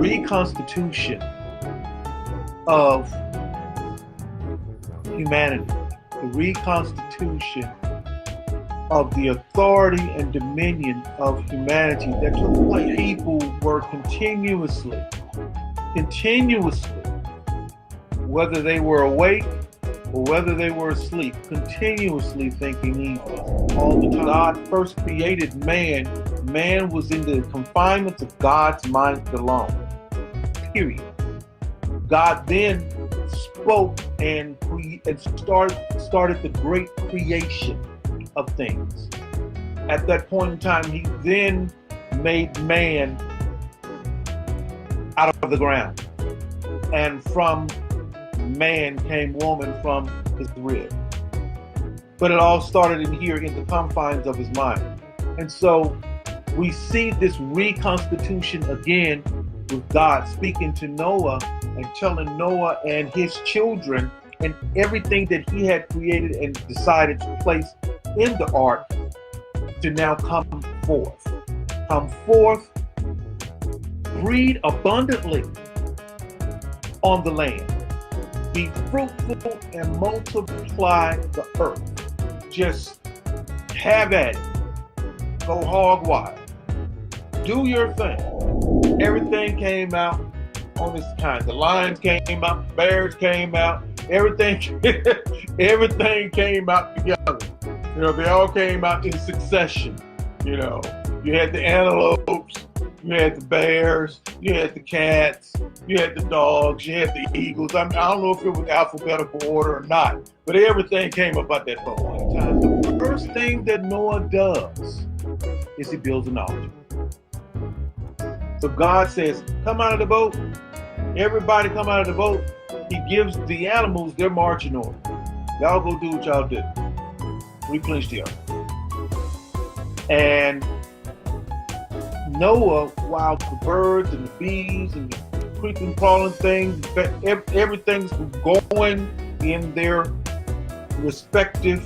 reconstitution of humanity, the reconstitution of the authority and dominion of humanity that took place. People were continuously, whether they were awake or whether they were asleep, continuously thinking evil all the time. God first created man. Man was in the confinements of God's mind alone. Period. God then spoke and started the great creation of things. At that point in time, he then made man out of the ground. And from man came woman from his rib. But it all started in here in the confines of his mind. And so we see this reconstitution again with God speaking to Noah and telling Noah and his children and everything that he had created and decided to place in the ark to now come forth. Come forth, breed abundantly on the land. Be fruitful and multiply the earth. Just have at it. Go hog wild. Do your thing. Everything came out on its kind. The lions came out, the bears came out, everything came out together. You know, they all came out in succession. You know, you had the antelopes, you had the bears, you had the cats, you had the dogs, you had the eagles. I don't know if it was alphabetical order or not, but everything came up at that point in time. The first thing that Noah does is he builds an altar. So God says, come out of the boat. Everybody come out of the boat. He gives the animals their marching order. Y'all go do what y'all do. Replenish the earth. And Noah, while the birds and the bees and the creeping, crawling things, everything's going in their respective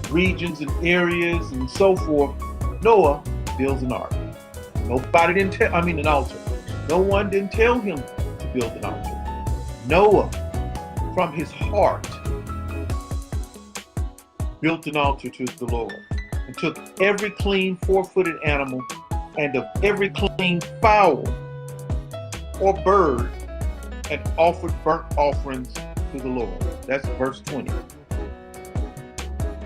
regions and areas and so forth, Noah builds an ark. Nobody didn't tell, an altar. No one didn't tell him to build an altar. Noah, from his heart, built an altar to the Lord and took every clean four-footed animal and of every clean fowl or bird and offered burnt offerings to the Lord. That's verse 20.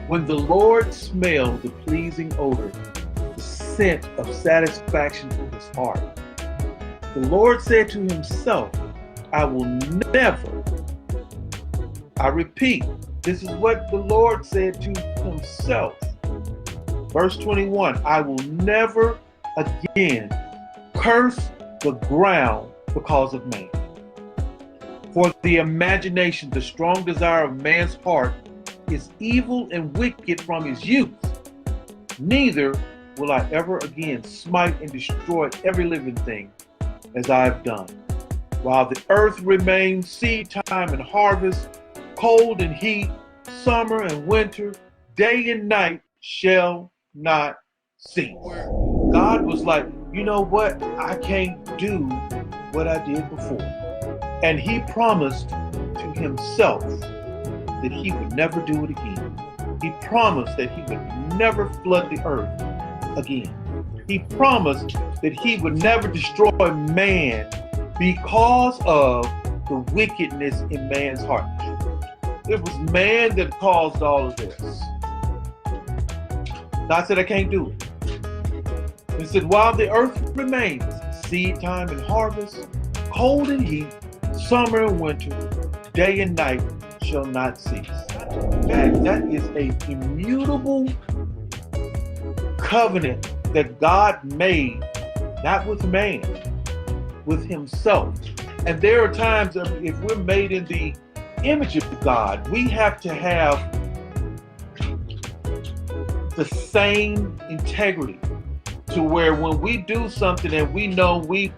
When the Lord smelled the pleasing odor, the scent of satisfaction to his heart, the Lord said to himself, I will never, I repeat, this is what the Lord said to himself. Verse 21, I will never again curse the ground because of man. For the imagination, the strong desire of man's heart is evil and wicked from his youth. Neither will I ever again smite and destroy every living thing as I have done. While the earth remains, seed time and harvest, cold and heat, summer and winter, day and night shall not cease. God was like, you know what? I can't do what I did before. And he promised to himself that he would never do it again. He promised that he would never flood the earth again. He promised that he would never destroy man because of the wickedness in man's heart. It was man that caused all of this. God said, I can't do it. He said, while the earth remains, seed time and harvest, cold and heat, summer and winter, day and night shall not cease. That is a immutable covenant that God made, not with man, with himself. And there are times if we're made in the image of God, we have to have the same integrity to where when we do something and we know we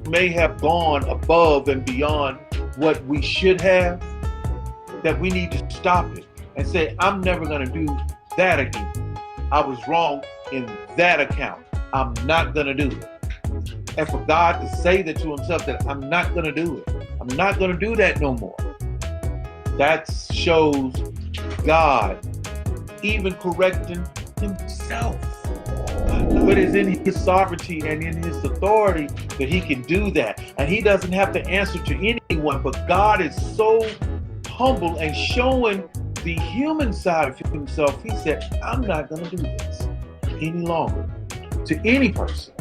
may have gone above and beyond what we should have, that we need to stop it and say, I'm never going to do that again. I was wrong in that account. I'm not going to do it. And for God to say that to himself, that I'm not going to do it. I'm not going to do that no more. That shows God even correcting himself. But it's in his sovereignty and in his authority that he can do that. And he doesn't have to answer to anyone. But God is so humble and showing the human side of himself. He said, I'm not going to do this any longer to any person.